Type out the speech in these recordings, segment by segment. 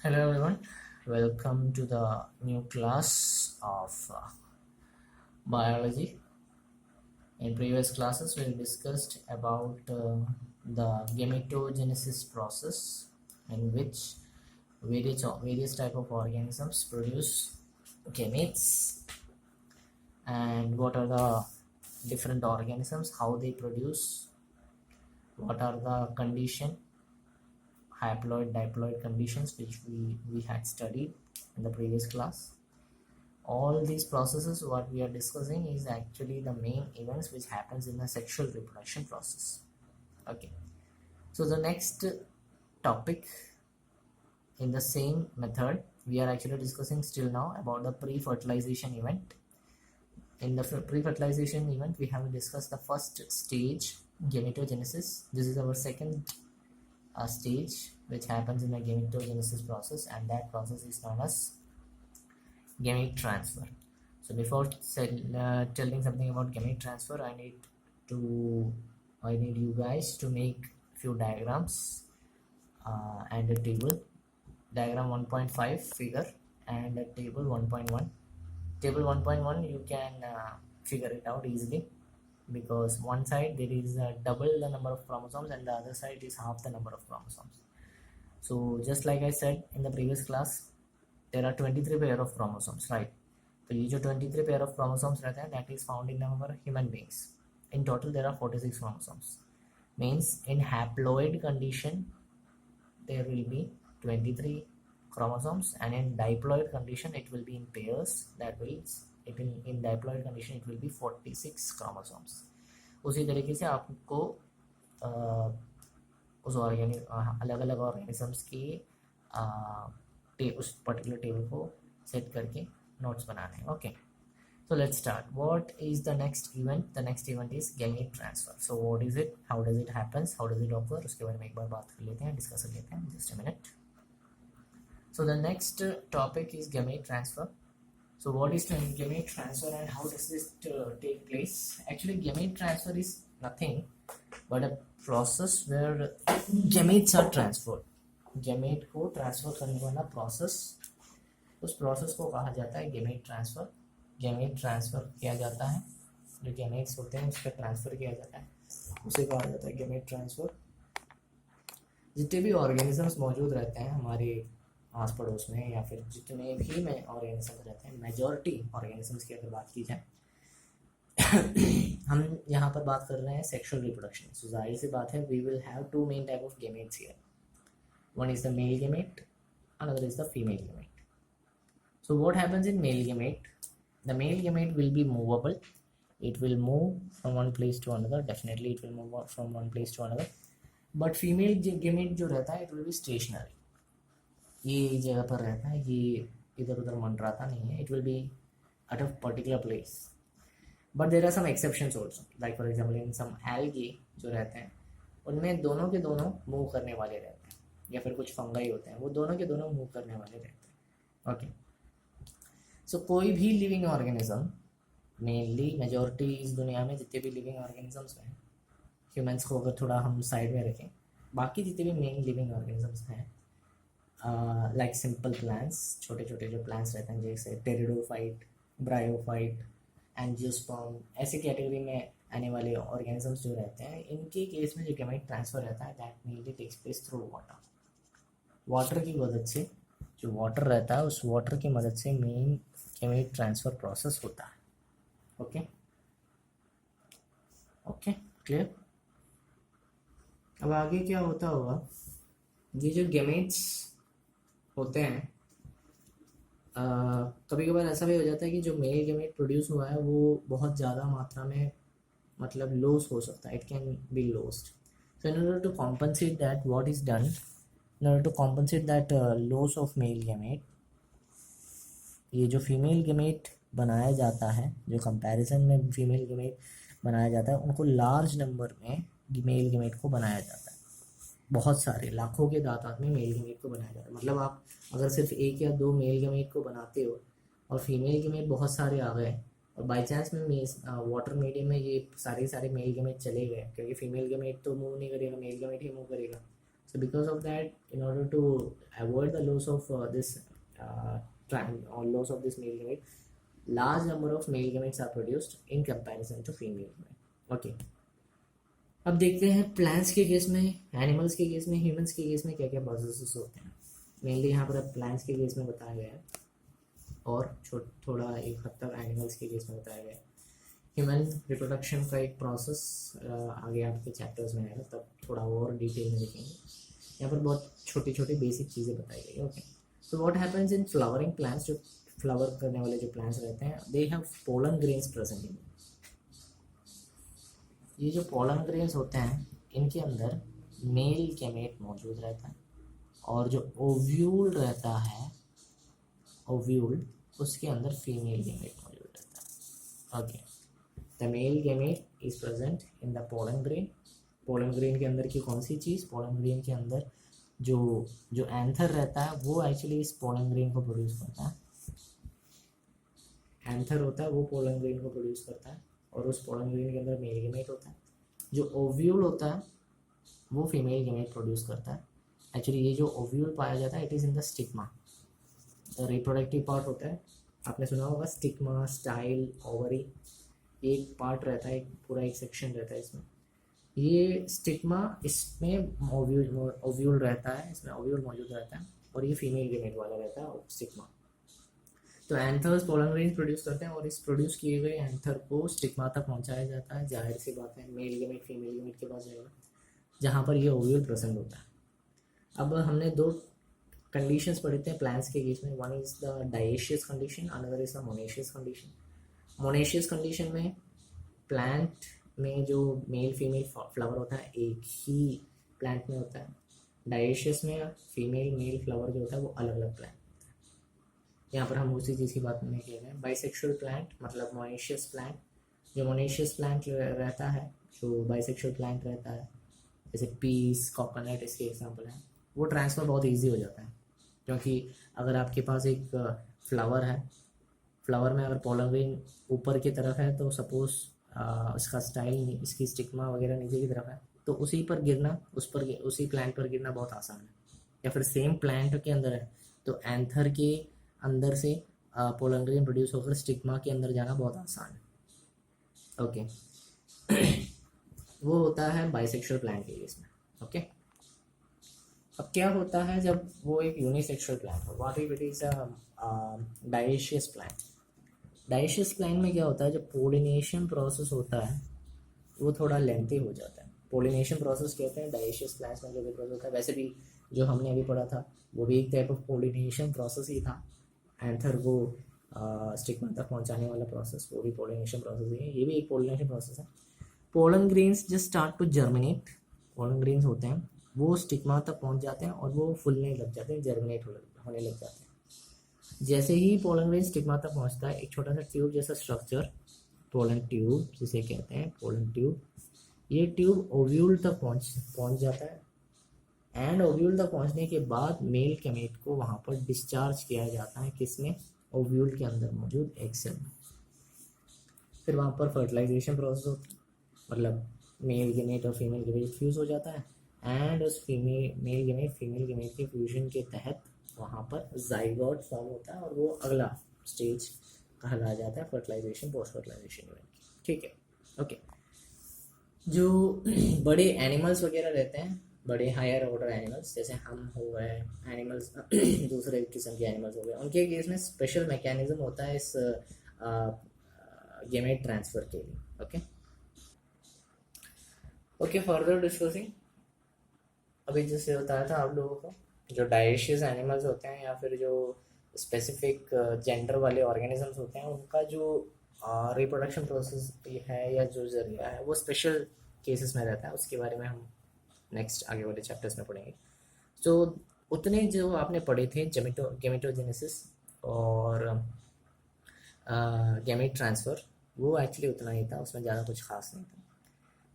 Hello everyone, welcome to the new class of biology. In previous classes we discussed about the gametogenesis process in which various type of organisms produce gametes, and what are the different organisms, how they produce, what are the condition, haploid diploid conditions which we had studied in the previous class. All these processes what we are discussing is actually the main events which happens in the sexual reproduction process. Okay, so the next topic in the same method we are actually discussing still now about the pre-fertilization event. In the pre-fertilization event we have discussed the first stage, gametogenesis. This is our second stage which happens in the gametogenesis process, and that process is known as gamete transfer. So before telling something about gamete transfer, I need you guys to make few diagrams and a table. Diagram 1.5 figure and a table 1.1. Table 1.1 you can figure it out easily, because one side there is double the number of chromosomes and the other side is half the number of chromosomes. So just like I said in the previous class, there are 23 pair of chromosomes, right? तो ये जो 23 pair of chromosomes रहता है that is found in our human beings. In total there are 46 chromosomes. Means in haploid condition there will be 23 chromosomes, and in diploid condition it will be in pairs. That means in diploid condition it will be 46 chromosomes. उसी तरीके से आपको उस अलग अलग organisms की उस particular table को सेट करके नोट्स बनाने हैं. Okay, so let's start. What is the next event? The next event is gamete transfer. So what is it, how does it happens, how does it occur, उसके बारे में एक बार बात कर लेते हैं, डिस्कस कर लेते हैं. Just a minute. So the next topic is gamete transfer. So what is gamete transfer and how does this take place? Actually gamete transfer is nothing but a process where gametes are transferred. gamete को transfer करने वाला process, उस process को कहा जाता है gamete transfer. Gamete transfer किया जाता है, जो गेमेट्स होते हैं उस पर ट्रांसफर किया जाता है, उसे कहा जाता है गेमेट ट्रांसफर. जितने भी ऑर्गेनिजम्स मौजूद रहते हैं हमारे आस पड़ोस में, या फिर जितने भी में ऑर्गेनिजम्स रहते हैं, मेजॉरिटी ऑर्गेनिजम्स की अगर बात की जाए हम यहाँ पर बात कर रहे हैं सेक्सुअल रिप्रोडक्शन. सो जाहिर सी बात है we will have two main type of gametes here. One is the male gamete, another is the female gamete. So what happens in male gamete? The male gamete will be movable. It will move from one place to another. Definitely it will move from one place to another. But female gamete जो रहता है it will be stationary. ये जगह पर रहता है, ये इधर उधर मंडराता नहीं है. It will be at a particular place. But there are some exceptions also. Like for example in some algae जो रहते हैं उनमें दोनों के दोनों मूव करने वाले रहते हैं, या फिर कुछ फंगाई होते हैं वो दोनों के दोनों मूव करने वाले रहते हैं. ओके, सो कोई भी लिविंग ऑर्गेनिज्म, मेनली मेजॉरिटी इस दुनिया में जितने भी लिविंग ऑर्गेनिजम्स हैं, ह्यूमंस को अगर थोड़ा हम साइड में रखें, बाकी जितने भी मेन लिविंग ऑर्गेनिजम्स हैं लाइक सिंपल प्लांट्स, छोटे छोटे जो प्लांट्स रहते हैं जैसे टेरिडोफाइट, ब्रायोफाइट, एंजियोस्पर्म, ऐसे कैटेगरी में आने वाले ऑर्गेनिजम्स जो रहते हैं, इनके केस में जो गेमेट ट्रांसफर रहता है that mainly takes place through water. Water की मदद से, जो वाटर रहता है उस वाटर की मदद से मेन गेमेट ट्रांसफर प्रोसेस होता है. Okay okay, clear. अब आगे क्या होता होगा, ये जो गेमेट्स होते हैं कभी कभार ऐसा भी हो जाता है कि जो मेल गेमेट प्रोड्यूस हुआ है वो बहुत ज़्यादा मात्रा में मतलब लॉस हो सकता है. It can be lost. So in order to compensate that what is done, in order to compensate that loss of male gamete, ये जो फीमेल गेमेट बनाया जाता है, जो कंपैरिजन में फीमेल गेमेट बनाया जाता है, उनको लार्ज नंबर में मेल गेमेट को बनाया जाता है. बहुत सारे लाखों के तादाद में मेल गेमेट को बनाया जाता है. मतलब आप अगर सिर्फ एक या दो मेल गेमेट को बनाते हो और फीमेल गेमेट बहुत सारे आ गए और बाई चांस में वाटर मीडियम में ये सारे मेल गेमेट चले गए, क्योंकि फीमेल गेमेट तो मूव नहीं करेगा, मेल गेमेट ही मूव करेगा. So because of that, in order to avoid the loss of this or loss of this male gamete, large number of male gametes are produced in comparison to female gamete. Okay. अब देखते हैं plants के case में, animals के case में, humans के case में क्या क्या प्रोसेसेस होते हैं. मेनली यहाँ पर अब प्लांट्स के केस में बताया गया है और थोड़ा एक हद तक एनिमल्स के केस में बताया गया है. ह्यूमन रिप्रोडक्शन का एक प्रोसेस आगे आपके चैप्टर्स में आएगा, तब थोड़ा और डिटेल में देखेंगे. यहाँ पर बहुत छोटी छोटी बेसिक चीज़ें बताई गई. Okay. So what happens in flowering plants, जो फ्लावर करने वाले जो प्लांट्स रहते हैं, they have pollen grains present in. ये जो पोलन ग्रेन्स होते हैं, इनके अंदर मेल गैमेट मौजूद रहता है और जो ओव्यूल रहता है, ओव्यूल, उसके अंदर फीमेल गैमेट मौजूद रहता है. Okay. The male gamete is present in the pollen grain. Pollen grain के अंदर की कौन सी चीज़, पोलन ग्रेन के अंदर जो एंथर रहता है वो एक्चुअली इस पोलन ग्रेन को प्रोड्यूस करता है. एंथर होता है वो पोलन ग्रेन को प्रोड्यूस करता है और उस पोलन ग्रेन के अंदर मेल गैमेट होता है. जो ओव्यूल होता है वो फीमेल गैमेट प्रोड्यूस करता है. एक्चुअली ये जो ओव्यूल पाया जाता है, it is in the stigma. The reproductive part होता है, आपने सुना होगा स्टिग्मा, स्टाइल, ओवरी, एक पार्ट रहता है, एक पूरा एक सेक्शन रहता है इसमें. ये स्टिग्मा, इसमें ओव्यूल रहता है, इसमें ओव्यूल मौजूद रहता है और ये फीमेल गैमेट वाला रहता है स्टिग्मा. तो एंथर्स पोलन ग्रेन्स प्रोड्यूस करते हैं और इस प्रोड्यूस किए गए एंथर को स्टिग्मा तक पहुंचाया जाता है. जाहिर सी बात है मेल गैमेट फीमेल गैमेट के पास जाएगा जहाँ पर ये ओव्यूल प्रेजेंट होता है. अब हमने दो कंडीशंस पढ़े थे प्लांट्स के केस में. One is the dioecious condition, another is the monoecious condition. Monoecious condition में प्लांट में जो मेल फीमेल फ्लावर होता है एक ही प्लांट में होता है. डायेशियस में फीमेल मेल फ्लावर जो होता है वो अलग अलग प्लांट. यहाँ पर हम उसी चीज़ की बात नहीं कर रहे हैं. बाइसेक्सुअल प्लांट मतलब मोनेशियस प्लांट. जो मोनेशियस प्लांट रहता है, जो बाइसेक्सुअल प्लांट रहता है, जैसे पीस, कोकोनट इसके एग्जांपल हैं, वो ट्रांसफ़र बहुत इजी हो जाता है. क्योंकि अगर आपके पास एक फ्लावर है, फ्लावर में अगर पोलन ग्रेन ऊपर की तरफ है तो सपोज़ इसका स्टाइल, इसकी स्टिग्मा वगैरह नीचे की तरफ है, तो उसी पर गिरना, उसी प्लांट पर गिरना बहुत आसान है. या फिर सेम प्लांट के अंदर है तो एंथर के अंदर से पोलन ग्रेन प्रोड्यूस होकर स्टिग्मा के अंदर जाना बहुत आसान है. ओके. वो होता है बाइसेक्सुअल प्लांट के केस में. ओके. अब क्या होता है जब वो एक यूनिसेक्सुअल प्लांट हो, what if it is a dioecious plant. Dioecious plant में क्या होता है, जब पोलिनेशन प्रोसेस होता है वो थोड़ा लेंथी हो जाता है. पोलिनेशन प्रोसेस कहते हैं डायेशियस प्लांट्स में जो भी प्रोसेस होता है. वैसे भी जो हमने अभी पढ़ा था वो भी एक टाइप ऑफ पोलिनेशन प्रोसेस ही था. एंथर को स्टिग्मा तक पहुंचाने वाला प्रोसेस, वो भी पोलिनेशन प्रोसेस ही है. ये भी एक पोलिनेशन प्रोसेस है. Pollen grains just start to germinate. Pollen grains होते हैं वो स्टिग्मा तक पहुंच जाते हैं और वो फूलने लग जाते हैं, जर्मिनेट होने लग जाते हैं. जैसे ही पोलन ग्रेन स्टिग्मा तक पहुंचता है, एक छोटा सा ट्यूब जैसा स्ट्रक्चर, पोलन ट्यूब जिसे कहते हैं, पोलन ट्यूब, ये ट्यूब ओव्यूल तक पहुंच जाता है. एंड ओव्यूल तक पहुंचने के बाद मेल गैमेट को वहां पर डिस्चार्ज किया जाता है. किसमें? ओव्यूल के अंदर मौजूद एग सेल में. फिर वहां पर फर्टिलाइजेशन प्रोसेस होता है, मतलब मेल गैमेट और फीमेल गैमेट फ्यूज हो जाता है एंड उस मेल गैमेट फीमेल गैमेट के फ्यूजन के तहत वहाँ पर जाइगोट फॉर्म होता है और वो अगला स्टेज कहलाया जाता है फर्टिलाइजेशन, पोस्ट फर्टिलाइजेशन इवेंट. ठीक है. ओके. जो बड़े एनिमल्स वगैरह रहते हैं, बड़े हायर ऑर्डर एनिमल्स, जैसे हम हो गए एनिमल्स, दूसरे किस्म के एनिमल्स हो गए, उनके केस में स्पेशल मैकेनिज्म होता है इस गैमेट ट्रांसफ़र के लिए. ओके. ओके. फर्दर डिस्कसिंग, अभी जैसे बताया था आप लोगों को, जो डायेशियस एनिमल्स होते हैं या फिर जो स्पेसिफिक जेंडर वाले ऑर्गेनिजम्स होते हैं, उनका जो रिप्रोडक्शन प्रोसेस है या जो जरिया है वो स्पेशल केसेस में रहता है. उसके बारे में हम नेक्स्ट आगे वाले चैप्टर्स में पढ़ेंगे. तो उतने जो आपने पढ़े थे गेमेटोजेनेसिस और गैमेट ट्रांसफ़र, वो एक्चुअली उतना ही था, उसमें ज़्यादा कुछ खास नहीं था.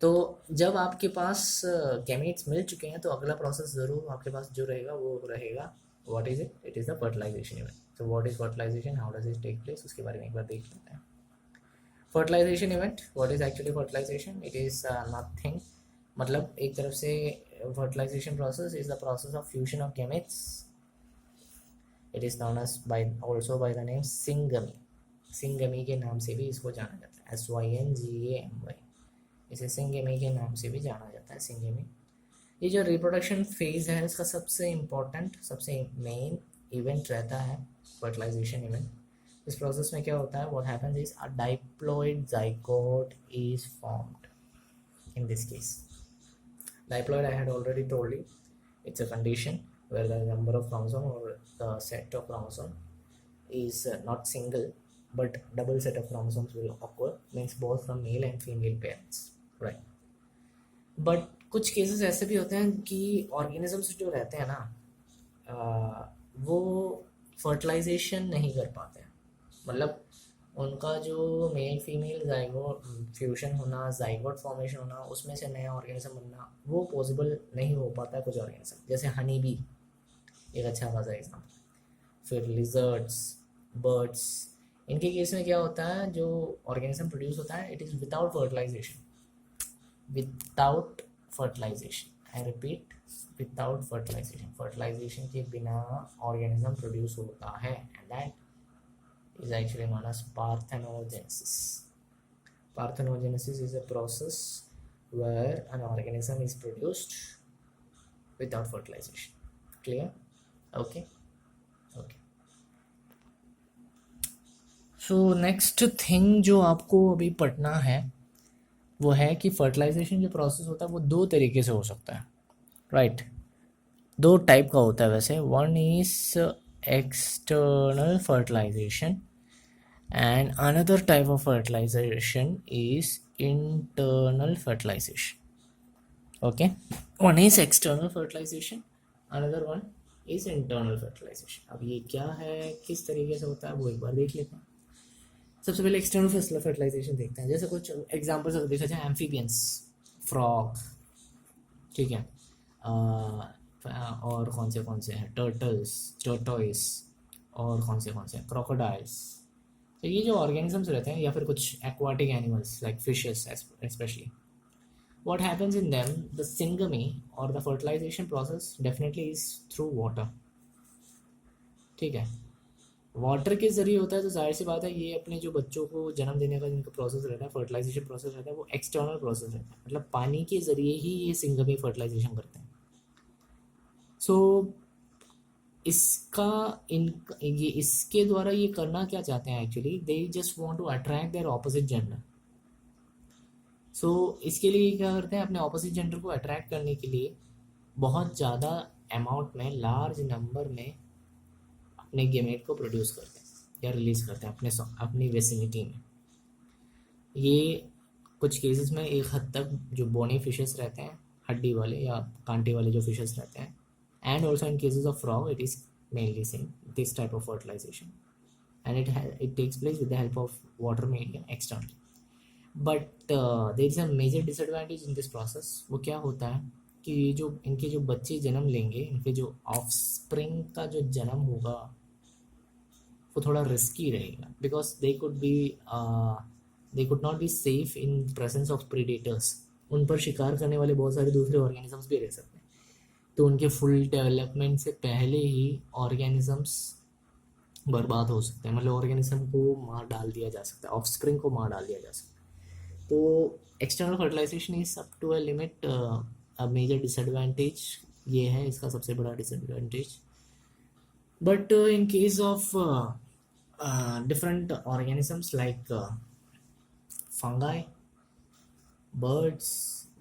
तो जब आपके पास गैमेट्स मिल चुके हैं तो अगला प्रोसेस ज़रूर आपके पास जो रहेगा वो रहेगा, what is it? It is the fertilization event. तो what is fertilization, how does it take place, उसके बारे में एक बार देख लेते हैं. Fertilization event, what is actually fertilization? It is nothing, मतलब एक तरफ से fertilization process is the process of fusion of gametes. It is known as also by the name syngamy. सिंगमी के नाम से भी इसको जाना जाता है, SYNGAMY, इसे सिंगमी के नाम से भी जाना जाता है, सिंगमी। ये जो रिप्रोडक्शन फेज है इसका सबसे इम्पोर्टेंट, सबसे मेन इवेंट रहता है फर्टिलाइजेशन इवेंट। इस प्रोसेस में क्या होता है, what happens is a diploid zygote is formed in this case. Diploid, I had already told you, it's a condition where the number of chromosome or the set of chromosome is not single but double set of chromosomes will occur, means both from male and female parents, right? But कुछ cases ऐसे भी होते हैं कि organisms जो रहते हैं ना वो फर्टिलाइजेशन नहीं कर पाते हैं, मतलब उनका जो मेल फीमेल जाइगोट फ्यूजन होना, जाइगोट फॉर्मेशन होना, उसमें से नया ऑर्गेनिज्म बनना वो पॉसिबल नहीं हो पाता है कुछ ऑर्गेनिज्म, जैसे हनी बी एक अच्छा खासा एग्जाम्पल, फिर लिजर्ड्स, बर्ड्स, इनके केस में क्या होता है, जो ऑर्गेनिज्म प्रोड्यूस होता है it is without fertilisation, without fertilisation, I repeat, without fertilisation, fertilisation के बिना ऑर्गेनिज्म प्रोड्यूस होता है, and that is actually known as parthenogenesis. Parthenogenesis is a process where an organism is produced without fertilization. Clear? Okay. Okay. So next thing जो आपको अभी पढ़ना है वो है कि फर्टिलाइजेशन जो प्रोसेस होता है वो दो तरीके से हो सकता है, राइट? दो टाइप का होता है वैसे, one is external fertilization and another type of fertilization is internal fertilization. Okay, one is external fertilization, another one is internal fertilization. अब ये क्या है, किस तरीके से होता है वो एक बार देख लेते हैं। सबसे पहले एक्सटर्नल फर्टिलाइजेशन देखते हैं, जैसे कुछ एग्जांपल्स अगर देखा जाए, एम्फीबियंस, फ्रॉग, ठीक है, और कौन से हैं, टर्टल्स, टर्टोइस, और कौन से क्रोकोडाइल्स। तो ये जो ऑर्गेनिजम्स रहते हैं या फिर कुछ aquatic animals like fishes specially, what happens in them, the syngamy or the fertilization process definitely is through water, ठीक है, वाटर के जरिए होता है। तो जाहिर सी बात है ये अपने जो बच्चों को जन्म देने का जिनका प्रोसेस रहता है, फर्टिलाइजेशन प्रोसेस रहता है, वो एक्सटर्नल प्रोसेस रहता है, मतलब पानी के जरिए ही ये सिंगमी फर्टिलाइजेशन करते हैं। सो ये इसके द्वारा ये करना क्या चाहते हैं, actually they just want to attract their opposite gender. So इसके लिए क्या करते हैं, अपने ऑपोजिट जेंडर को अट्रैक्ट करने के लिए बहुत ज़्यादा अमाउंट में, लार्ज नंबर में अपने गेमेट को प्रोड्यूस करते हैं या रिलीज करते हैं अपनी वेसिनिटी में। ये कुछ केसेस में एक हद तक जो बोनी फिशेस रहते हैं, हड्डी वाले या कांटे वाले जो फिशेस रहते हैं, and also in cases of frog it is mainly seen this type of fertilization, and it takes place with the help of water medium externally. But there is a major disadvantage in this process. वो क्या होता है कि जो इनके जो बच्चे जन्म लेंगे, इनके जो ऑफस्प्रिंग का जो जन्म होगा वो थोड़ा रिस्की रहेगा, because they could not be safe in presence of predators. उन पर शिकार करने वाले बहुत सारे दूसरे ऑर्गेनिजम्स भी रह सकते हैं, तो उनके फुल डेवलपमेंट से पहले ही ऑर्गेनिजम्स बर्बाद हो सकते हैं, मतलब ऑर्गेनिज्म को मार डाल दिया जा सकता है, ऑफस्प्रिंग को मार डाल दिया जा सकता है। तो external fertilisation is up to a limit a major disadvantage, ये है इसका सबसे बड़ा disadvantage. But in case of different organisms like fungi, birds,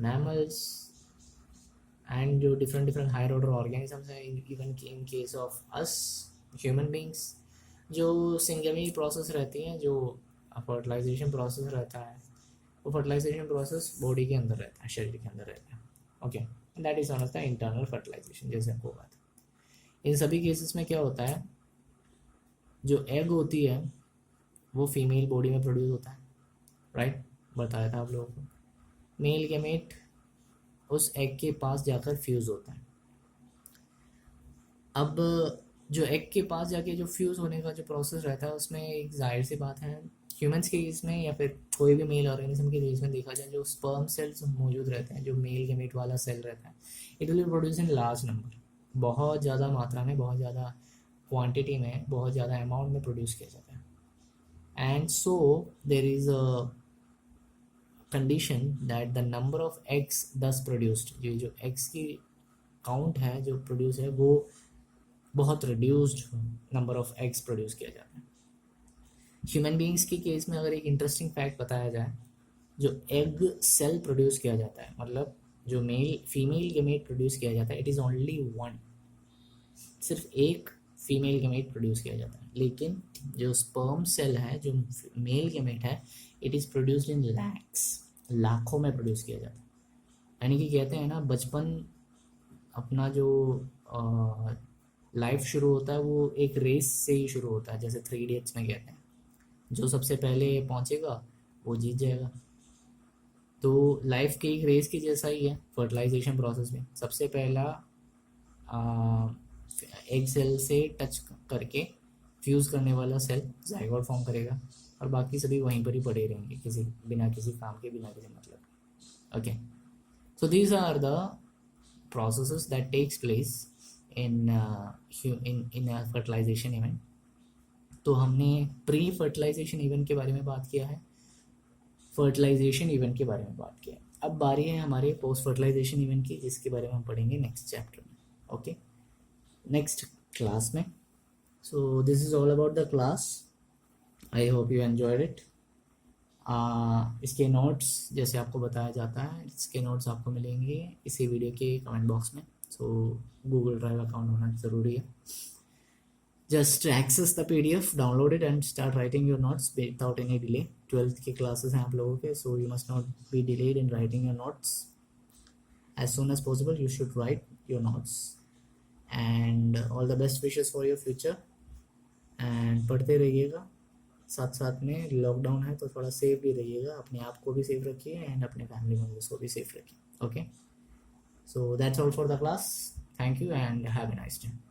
mammals, and जो different higher order organisms हैं, even in case of us human beings, जो सिंगमी process रहती हैं, जो फर्टिलाइजेशन प्रोसेस रहता है, वो फर्टिलाइजेशन प्रोसेस बॉडी के अंदर रहता है, शरीर के अंदर रहता है। Okay, that is known as the internal fertilisation. जैसे आपको बात, इन सभी केसेस में क्या होता है, जो एग होती है वो फीमेल बॉडी में प्रोड्यूस होता है, राइट, बताया था आप लोगों को। मेल गेमेट उस एग के पास जाकर फ्यूज़ होता है। अब जो एग के पास जाके जो फ्यूज़ होने का जो प्रोसेस रहता है, उसमें एक जाहिर सी बात है ह्यूमंस के केस में या फिर कोई भी मेल ऑर्गेनिज्म के केस में देखा जाए, जो स्पर्म सेल्स मौजूद रहते हैं, जो मेल गेमेट वाला सेल रहता है, it will produce in large number, बहुत ज़्यादा मात्रा में, बहुत ज़्यादा क्वांटिटी में, बहुत ज़्यादा अमाउंट में प्रोड्यूस किया जाता है. And so there is a condition that the number of eggs दस प्रोड्यूस्ड, ये जो एग्स की काउंट है जो प्रोड्यूस है वो बहुत reduced number of eggs produce किया जाता है. ह्यूमन बींग्स के केस में अगर एक इंटरेस्टिंग फैक्ट बताया जाए, जो एग सेल प्रोड्यूस किया जाता है, मतलब जो मेल फीमेल गेमेट प्रोड्यूस किया जाता है, इट इज़ ओनली वन, सिर्फ एक फीमेल गेमेट प्रोड्यूस किया जाता है. लेकिन जो स्पर्म सेल है, जो मेल गेमेट है, it is produced in lakhs, लाखों में प्रोड्यूस किया जाता है. यानी कि कहते हैं ना, बचपन अपना जो लाइफ शुरू होता है वो एक रेस से ही शुरू होता है, जैसे 3 इडियट्स में कहते हैं, जो सबसे पहले पहुंचेगा वो जीत जाएगा. तो लाइफ के एक रेस की जैसा ही है फर्टिलाइजेशन प्रोसेस में. सबसे पहला एग सेल से टच करके फ्यूज़ करने वाला सेल जाइगोट फॉर्म करेगा, और बाकी सभी वहीं पर ही पड़े रहेंगे, बिना किसी काम के, बिना किसी मतलब. Okay, so these are the processes that takes place in a fertilization event. तो हमने प्री फर्टिलाइजेशन इवेंट के बारे में बात किया है, फर्टिलाइजेशन इवेंट के बारे में बात किया है. अब बारी है हमारे पोस्ट फर्टिलाइजेशन इवेंट की, जिसके बारे में हम पढ़ेंगे नेक्स्ट चैप्टर में. ओके, नेक्स्ट क्लास में. So this is all about the class. I hope you enjoyed it. इसके नोट्स जैसे आपको बताया जाता है, इसके नोट्स आपको मिलेंगे इसी वीडियो के कमेंट बॉक्स में. सो गूगल ड्राइव अकाउंट होना ज़रूरी है. Just access the PDF, download it and start writing your notes without any delay. 12th के क्लासेस हैं आप लोगों के, so you must not be delayed in writing your notes. As soon as possible you should write your notes. And all the best wishes for your future. And पढ़ते रहिएगा, साथ साथ में लॉकडाउन है तो थोड़ा सेफ भी रहिएगा, अपने आप को भी सेफ रखिए एंड अपने फैमिली मेम्बर्स को भी सेफ रखिए. Okay, so that's all for the class. Thank you and have a nice day.